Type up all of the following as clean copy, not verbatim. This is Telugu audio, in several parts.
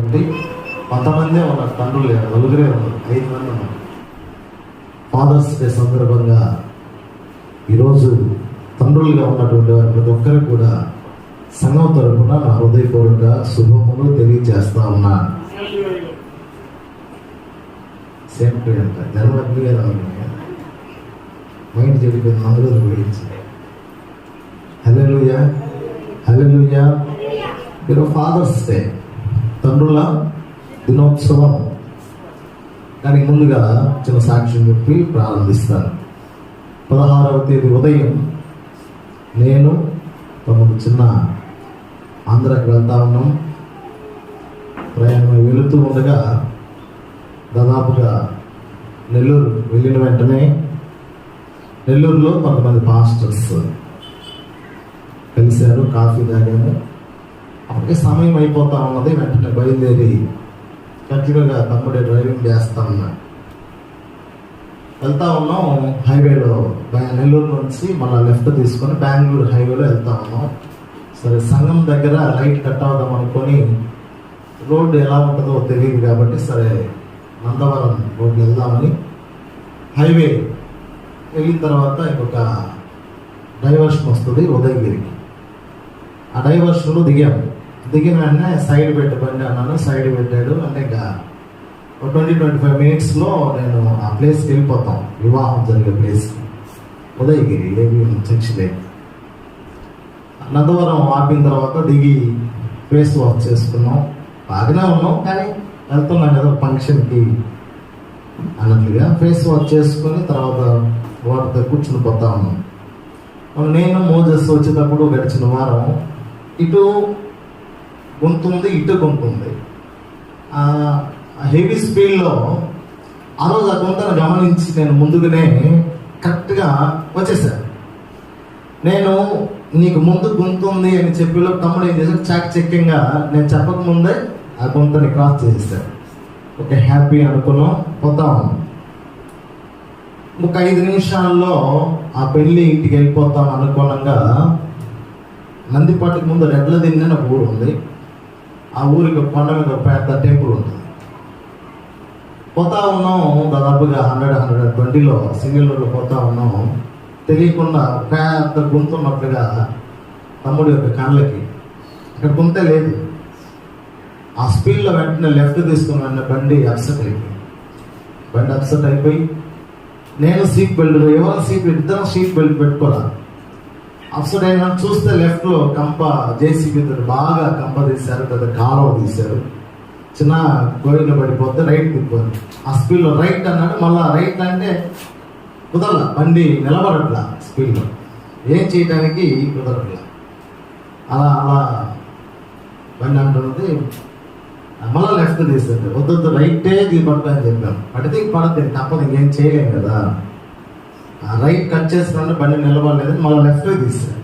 అంటే కొంతమందే ఉన్నారు, తండ్రులు లేరు, నలుగురే ఉన్నారు, 5 మంది ఉన్నారు. ఫాదర్స్ డే సందర్భంగా ఈరోజు తండ్రులుగా ఉన్నటువంటి వారి ప్రతి ఒక్కరికి కూడా సంఘం తరపున నా హృదయపూర్వక శుభములు తెలియజేస్తా ఉన్నా. సేమ్ టు అంట జన్మగా మైండ్ చెడిపోయింది, మందులు గురించి. హల్లెలూయా, హల్లెలూయా. ఈరోజు ఫాదర్స్ డే, తండ్రుల దినోత్సవం. దానికి ముందుగా చిన్న సాక్ష్యం చెప్పి ప్రారంభిస్తాను. 16వ తేదీ ఉదయం నేను తమకు చిన్న ఆంధ్రాకి వెళ్తా ఉన్నాం. ప్రయాణం వెళుతూ ఉండగా దాదాపుగా నెల్లూరు వెళ్ళిన వెంటనే నెల్లూరులో కొంతమంది పాస్టర్స్ కలిశారు, కాఫీ తాగాము. అప్పటికే సమయం అయిపోతా ఉన్నది. వెంటనే బయలుదేరి కంటిన్యూగా తమ్ముడే డ్రైవింగ్ చేస్తా ఉన్నాడు. వెళ్తా ఉన్నాం. హైవేలో నెల్లూరు నుంచి మళ్ళీ లెఫ్ట్ తీసుకొని బెంగళూరు హైవేలో వెళ్తా ఉన్నాం. సరే, సంఘం దగ్గర లైట్ కట్ అవుదాం అనుకొని, రోడ్డు ఎలా ఉంటుందో తెలియదు కాబట్టి సరే నందవరం రోడ్డు వెళ్దామని హైవే వెళ్ళిన తర్వాత ఇంకొక డైవర్షన్ వస్తుంది ఉదయగిరికి. ఆ డైవర్షన్లో దిగిన వెంటనే సైడ్ పెట్టబండి అన్నాను. సైడ్ పెట్టాడు. అంటే ఇంకా 20-25 మినిట్స్లో నేను ఆ ప్లేస్కి వెళ్ళిపోతాం, వివాహం జరిగే ప్లేస్కి. ఉదయగిరి ఏబిఎం చర్చి దగ్గర నందవరం ఆపిన తర్వాత దిగి ఫేస్ వాష్ చేసుకున్నాం. బాగానే ఉన్నాం, కానీ వెళ్తున్నాం కదా ఫంక్షన్కి అన్నట్లుగా ఫేస్ వాష్ చేసుకొని తర్వాత వాటితో కూర్చుని పోతా ఉన్నాం. నేను మోజెస్ వచ్చేటప్పుడు గడిచిన వారం ఇటు గుంతుంది, ఇటు గుంతుంది. హెవీ స్పీడ్లో ఆ రోజు ఆ గుంతను గమనించి నేను ముందుగానే కరెక్ట్గా వచ్చేసాను. నేను నీకు ముందు గుంతుంది అని చెప్పిలో తమ్ముడు ఏం చేశాడు, చాకచక్యంగా నేను చెప్పకముందే ఆ గుంతని క్రాస్ చేసేసాడు. ఓకే, హ్యాపీ అనుకున్నాం, పోతా ఉన్నాం. ఒక 5 నిమిషాల్లో ఆ పెళ్ళి ఇంటికి వెళ్ళిపోతాం అనుకోనంగా నందిపాటికి ముందు రెడ్ల దిన్న ఒక ఊరు ఉంది. ఆ ఊరికి కొండ మీద ఒక పెద్ద టెంపుల్ ఉంటుంది. పోతా ఉన్నాం. దాదాపుగా 100-120లో సింగిల్ రోడ్లో పోతా ఉన్నాం. తెలియకుండా పెద్ద గుంత ఉన్నట్లుగా తమ్ముడి యొక్క కళ్ళకి అక్కడ గుంతే లేదు. ఆ స్పీడ్లో వెంటనే లెఫ్ట్ తీసుకుని వెంటనే బండి అప్సెట్ అయిపోయి నేను సీట్ బెల్ట్, ఎవరు సీట్ బెల్ట్, ఇద్దరం సీట్ బెల్ట్ పెట్టుకోవాలి. అప్సెట్ అయినా చూస్తే లెఫ్ట్లో కంప జేసీబీ బాగా కంప తీశారు, పెద్ద కాలువ తీశారు. చిన్న గోడలో పడిపోతే రైట్ తిప్పారు. ఆ స్పీడ్లో రైట్ అన్నాడు. మళ్ళీ రైట్ అంటే కుదరలా, బండి నిలబడట్లా స్పీడ్లో, ఏం చేయడానికి కుదరట్లా. అలా బండి అంటున్నది. మళ్ళీ లెఫ్ట్ తీసేది, వద్దు రైటే దిగబడతా అని చెప్పాం. పడితే పడద్దు, తప్పదు, ఇంకేం చేయలేం కదా. రైట్ కట్ చేసుకుంటే బండి నిలబడలేదని మళ్ళీ లెఫ్ట్ తీసాడు.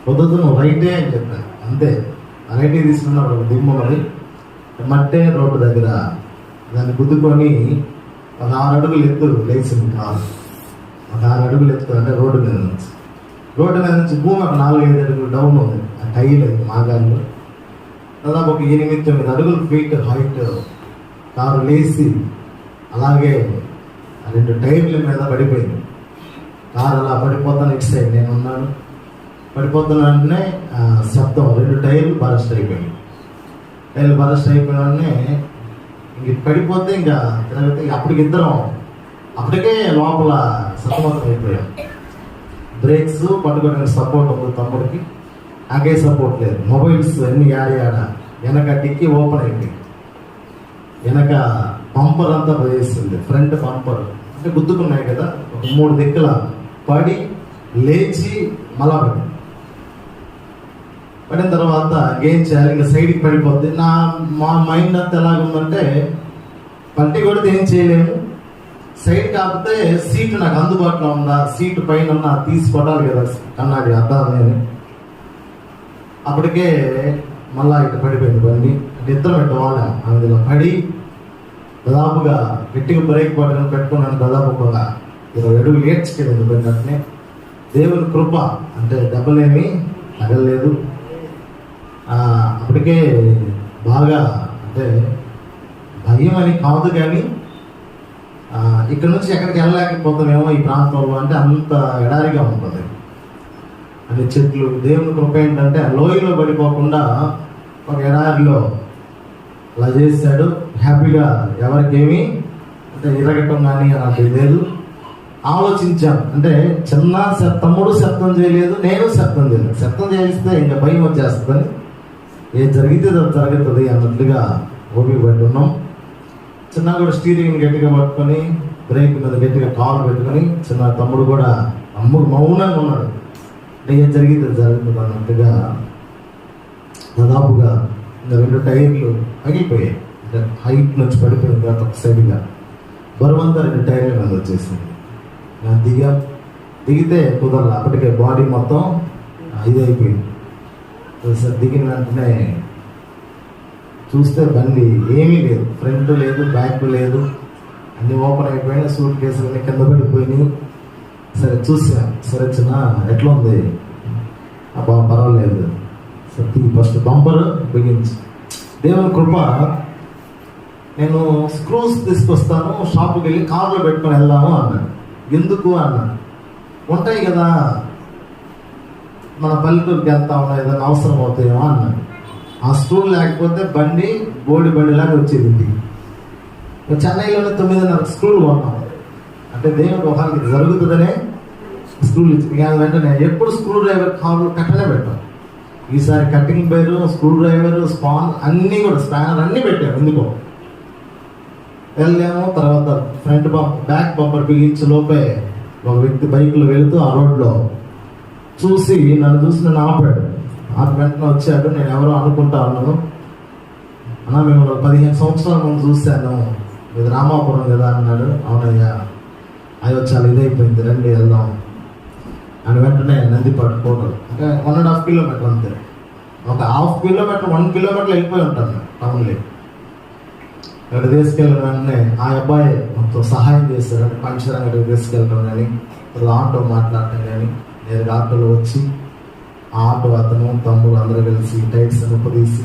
వద్దు నువ్వు రైటే అని చెప్పాను. అంతే, రైటే తీసుకున్నప్పుడు ఒక దిమ్మని మట్టే రోడ్డు దగ్గర దాన్ని గుద్దుకొని ఒక 6 అడుగులు ఎత్తు లేచింది కాదు. ఒక 6 అడుగులు ఎత్తు అంటే రోడ్డు మీద నుంచి భూమి ఒక 4-5 అడుగులు డౌన్ ఉంది. ఆ టైల్ మాగాళ్ళు దాదాపు ఒక 8-9 అడుగులు ఫీట్ హైట్ కారు లేచి అలాగే 2 టైర్ల మీద పడిపోయింది. కారు అలా పడిపోతాను, ఇటు సైడ్ నేను ఉన్నాను. పడిపోతున్న వెంటనే శబ్దం, 2 టైర్లు బరస్ట్ అయిపోయాయి. టైర్లు బరస్ట్ అయిపోయిన ఇంక పడిపోతే ఇంకా అప్పటికి ఇద్దరం అప్పటికే లోపల సతమతం అయిపోయాం. బ్రేక్స్ పట్టుకోవడానికి సపోర్ట్ ఉంది తమ్ముడికి, నాకే సపోర్ట్ లేదు. మొబైల్స్ అన్ని ఆడ వెనక డిక్కీ ఓపెన్ అయిపోయింది. వెనక పంపర్ అంతా వేసింది. ఫ్రంట్ పంపర్ అంటే గుద్దుకున్నాయి కదా, ఒక 3 దిక్కుల పడి లేచి మళ్ళా పడిన తర్వాత ఏం చేయాలి, ఇంకా సైడ్కి పడిపోద్ది. మా మైండ్ అంతా ఎలాగుందంటే పట్టి కొడితే ఏం చేయలేము, సైడ్ కాకపోతే సీట్ నాకు అందుబాటులో ఉందా, సీట్ పైన తీసి కొట్టాలి కదా కన్నాడి అద్దాలని. అప్పటికే మళ్ళా ఇటు పడిపోయింది బండి. అంటే ఇద్దరం ఇటు వాడాం. అందులో పడి దాదాపుగా గట్టిగా బ్రేక్ పెట్టుకున్నాను. దాదాపు ఒక 20 అడుగులు ఏడ్చుకెళ్ళింది బండి. అట్నే దేవుని కృప, అంటే దెబ్బలేమి తగలేదు. అప్పటికే బాగా అంటే భయం అని కాదు, కానీ ఇక్కడ నుంచి ఎక్కడికి వెళ్ళలేకపోతామేమో ఈ ప్రాంతంలో, అంటే అంత ఎడారిగా ఉంటుంది. అంటే చెట్లు, దేవుని కృప ఏంటంటే ఆ లోయలో పడిపోకుండా ఒక ఎడారిలో అలా చేశాడు. హ్యాపీగా ఎవరికేమి అంటే ఇరగటం కానీ అలాంటివి లేదు. ఆలోచించాం, అంటే చిన్న తమ్ముడు శబ్దం చేయలేదు, నేను శబ్దం చేయలేదు. శబ్దం చేస్తే ఇంకా భయం వచ్చేస్తుందని, ఏం జరిగితే అది జరుగుతుంది అన్నట్లుగా ఓపిక పట్టి ఉన్నాం. చిన్న కూడా స్టీరింగ్ గట్టిగా పట్టుకొని బ్రేక్ మీద గట్టిగా కాలు పెట్టుకొని, చిన్న తమ్ముడు కూడా మౌనంగా ఉన్నాడు. అంటే ఏం జరిగితే జరుగుతుంది అన్నట్టుగా. దాదాపుగా ఇంకా 2 టైర్లు పగిలిపోయాయి. అంటే హైట్ నుంచి పడిపోయింది ఒక సైడ్గా, బరువంతా 2 టైర్ల మీద వచ్చేసింది. దిగితే కుదరలా, అప్పటికే బాడీ మొత్తం ఇదైపోయింది. సార్ దిగిన వెంటనే చూస్తే బండి ఏమీ లేదు, ఫ్రంట్ లేదు, బ్యాక్ లేదు, అన్ని ఓపెన్ అయిపోయినాయి. సూట్ కేసులు అన్నీ కింద పడిపోయినాయి. సరే చూసాం, సరే చిన్న ఎట్లా ఉంది, అబ్బా పర్వాలేదు, సరే ఫస్ట్ బంపర్ బిగించి. దేవుని కృప, నేను స్క్రూస్ తీసుకొస్తాను, షాప్కి వెళ్ళి కార్లో పెట్టుకొని వెళ్దాము అన్నాడు. ఎందుకు అన్నాడు. ఉంటాయి కదా మన పల్లెటూరుకి వెళ్తా ఉన్నా, ఏదైనా అవసరం అవుతాయేమో అన్నాడు. ఆ స్క్రూ లేకపోతే బండి బండిలాగా వచ్చేది ఇంటికి. చెన్నైలోనే 9.5 స్క్రూలు కొన్నాం. అంటే దేవుడు ఒకరికి జరుగుతుందనే స్క్రూలు ఇచ్చింది. వెంటనే ఎప్పుడు స్క్రూ డ్రైవర్ కార్లు కట్టనే పెట్టాం. ఈసారి కటింగ్ బైరు, స్క్రూ డ్రైవర్, అన్నీ కూడా స్పానర్ అన్నీ పెట్టాము. ఎందుకో వెళ్ళాము. తర్వాత ఫ్రంట్ బ్యాక్ బంపర్ బిగించి లోపే ఒక వ్యక్తి బైక్లో వెళుతూ ఆ రోడ్లో చూసి నన్ను ఆపాడు. వెంటనే వచ్చాడు. నేను ఎవరో అనుకుంటా ఉన్నాను. అన్నా మేము 15 సంవత్సరాల ముందు చూశాను, ఇది రామాపురం కదా అన్నాడు. అవునయ్యా, అయ్యో చాలా ఇదైపోయింది, రండి వెళ్దాం అని. వెంటనే నందిపాటు కోటలు, అంటే 1.5 కిలోమీటర్ అంతే. ఒక 1/2 కిలోమీటర్ 1 కిలోమీటర్ వెళ్ళిపోయి ఉంటాను టౌన్లో. ఇక్కడ తీసుకెళ్ళిన వెంటనే ఆ అబ్బాయి మొత్తం సహాయం చేశారు. అంటే పంచర్ అంగడికి తీసుకెళ్ళడం కానీ, ఆటో మాట్లాడటం కానీ, నేను ఆటోలో వచ్చి ఆ ఆటో అతను తమ్ముడు అందరూ కలిసి టైర్స్ అని ఉపదీసి,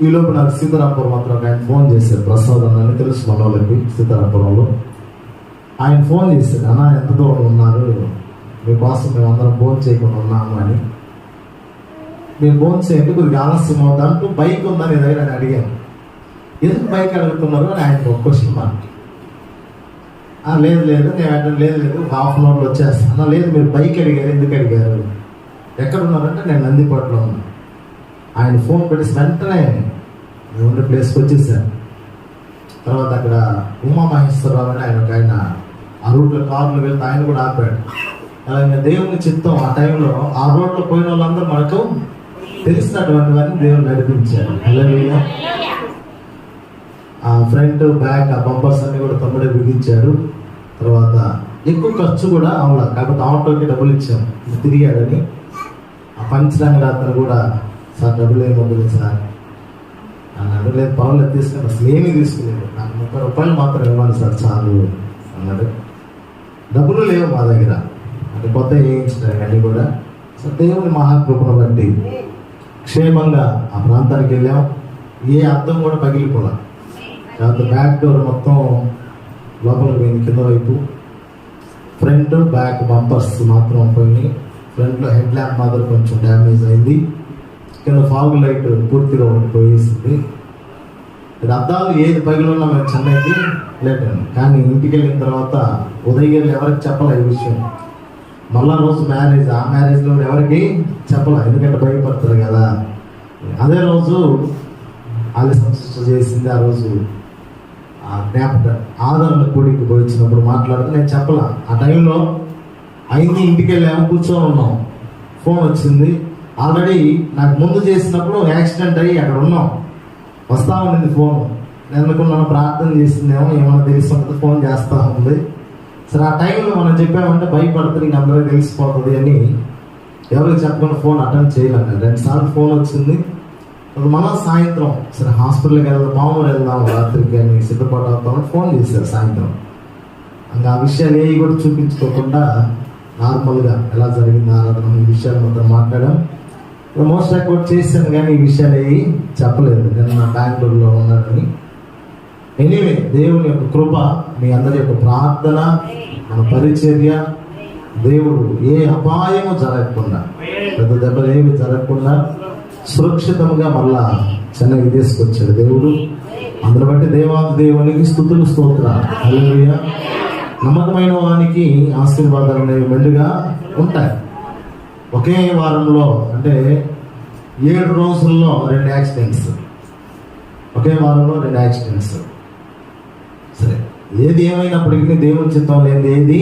ఈలోపు నాకు సీతారాంపురం మాత్రం ఆయన ఫోన్ చేశారు. ప్రసాద్ అని తెలుసు మన వాళ్ళకి సీతారాంపురంలో. ఆయన ఫోన్ చేశారు, అన్న ఎంత దూరం ఉన్నారు, మీకోసం మేము అందరం ఫోన్ చేయకుండా ఉన్నాము అని. మీరు ఫోన్ చేయండి, కొద్దిగా ఆలస్యం అవుతా అంటూ బైక్ ఉందని దగ్గర ఆయన అడిగాను. ఎందుకు బైక్ అడుగుతున్నారు అని ఆయనకు ఒక క్వశ్చన్ మార్క్. లేదు నేను లేదు 1/2 అవర్లో వచ్చేస్తాను. లేదు మీరు బైక్ అడిగారు, ఎందుకు అడిగారు, ఎక్కడున్నారంటే నేను నందిపాటులో ఉన్నాను. ఆయన ఫోన్ పెట్టేసి వెంటనే మేము ఉండే ప్లేస్కి వచ్చేసాను. తర్వాత అక్కడ ఉమామహేశ్వరరావు అని ఆయన ఆ రూట్లో కార్లు వెళ్తే ఆయన కూడా ఆపాడు. అలాగే దేవుని చిత్తం ఆ టైంలో ఆ రోడ్లో పోయిన వాళ్ళందరూ మనకు తెలిసినటువంటివన్నీ దేవుడు నడిపించారు. హల్లెలూయా. ఆ ఫ్రంట్ బ్యాక్ ఆ బంపర్స్ అన్ని కూడా తమ్ముడే బిగించాడు. తర్వాత ఎక్కువ ఖర్చు కూడా అవునా, కాబట్టి ఆటోకి డబ్బులు ఇచ్చాం, తిరిగాడని. ఆ పంచరంగ అతను కూడా, సార్ డబ్బులు ఏమొద్దు సార్ అన్నాడు. లేదు పర్వాలేదు తీసుకుని, అసలు ఏమీ తీసుకోలేదు, నాకు 30 రూపాయలు మాత్రం ఇవ్వండి సార్ చాలు అన్నాడు. డబ్బులు లేవు మా దగ్గర, అంటే కొత్త వేయించినారు అన్నీ కూడా. సో దేవుని మహాకృపను బట్టి క్షేమంగా ఆ ప్రాంతానికి వెళ్ళాం. ఏ అర్థం కూడా పగిలిపోలే. తర్వాత బ్యాక్ డోర్ మొత్తం లోపలికి పోయింది, కింద వైపు. ఫ్రంట్ బ్యాక్ బంపర్స్ మాత్రం పోయినాయి. ఫ్రంట్లో హెడ్ ల్యాంప్ మాత్రం కొంచెం డ్యామేజ్ అయింది. కింద ఫాగ్ లైట్ పూర్తిగా పోయేసింది. ఇది అద్దాలు ఏది పగిలిన్నా మేము చెన్నైకి లేటండి. కానీ ఇంటికి వెళ్ళిన తర్వాత ఉదయం ఎవరికి చెప్పలే ఈ విషయం. మళ్ళా రోజు మ్యారేజ్, ఆ మ్యారేజ్లో ఎవరికి చెప్పలే, ఎందుకంటే భయపడతారు కదా. అదే రోజు ఆలస్యం చేసింది. ఆ రోజు ఆ జ్ఞాపక ఆదరణ కూడికి పోయించినప్పుడు మాట్లాడితే నేను చెప్పలా. ఆ టైంలో అయింది, ఇంటికి వెళ్ళాము, కూర్చొని ఉన్నాం. ఫోన్ వచ్చింది. ఆల్రెడీ నాకు ముందు చేసినప్పుడు యాక్సిడెంట్ అయ్యి అక్కడ ఉన్నాం, వస్తా ఉంది ఫోన్. నేను అనుకున్నాను ప్రార్థన చేసిందేమో, ఏమన్నా తెలిసి ఉంటుంది, ఫోన్ చేస్తూ ఉంది. సరే ఆ టైంలో మనం చెప్పామంటే భయపడుతుంది, ఇంక అందరికీ తెలిసిపోతుంది అని ఎవరికి చెప్పకుండా ఫోన్ అటెండ్ చేయలేను. 2 సార్లు ఫోన్ వచ్చింది. మనం సాయంత్రం సరే హాస్పిటల్కి వెళ్దాం, మామూలు వెళ్దాం రాత్రికి అని సిద్ధపాటు అవుతామని ఫోన్ చేశారు సాయంత్రం. ఇంకా ఆ విషయాలు ఏవి కూడా చూపించుకోకుండా నార్మల్గా ఎలా జరిగింది ఆరాధన ఈ విషయాలు మొత్తం మాట్లాడాం. మోస్ట్ రికార్డ్ చేశాను కానీ ఈ విషయాలు ఏవి చెప్పలేదు, నేను నా బెంగళూరులో ఉన్నానని. ఎనీవే, దేవుని యొక్క కృప, మీ అందరి యొక్క ప్రార్థన, మన పరిచర్య, దేవుడు ఏ అపాయము జరగకుండా, పెద్ద దెబ్బలు ఏమి జరగకుండా సురక్షితంగా మళ్ళా చెన్నైకి తీసుకొచ్చాడు దేవుడు. అందులో బట్టి దేవునికి స్తుతులు, స్తోత్రాలు. హల్లెలూయా. నమ్మకమైన వానికి ఆశీర్వాదాలు అనేవి మెండుగా ఉంటాయి. ఒకే వారంలో అంటే 7 రోజుల్లో 2 యాక్సిడెంట్స్, ఒకే వారంలో 2 యాక్సిడెంట్స్. సరే, ఏది ఏమైనప్పటికీ దేవుని చిత్తం లేనిది ఏది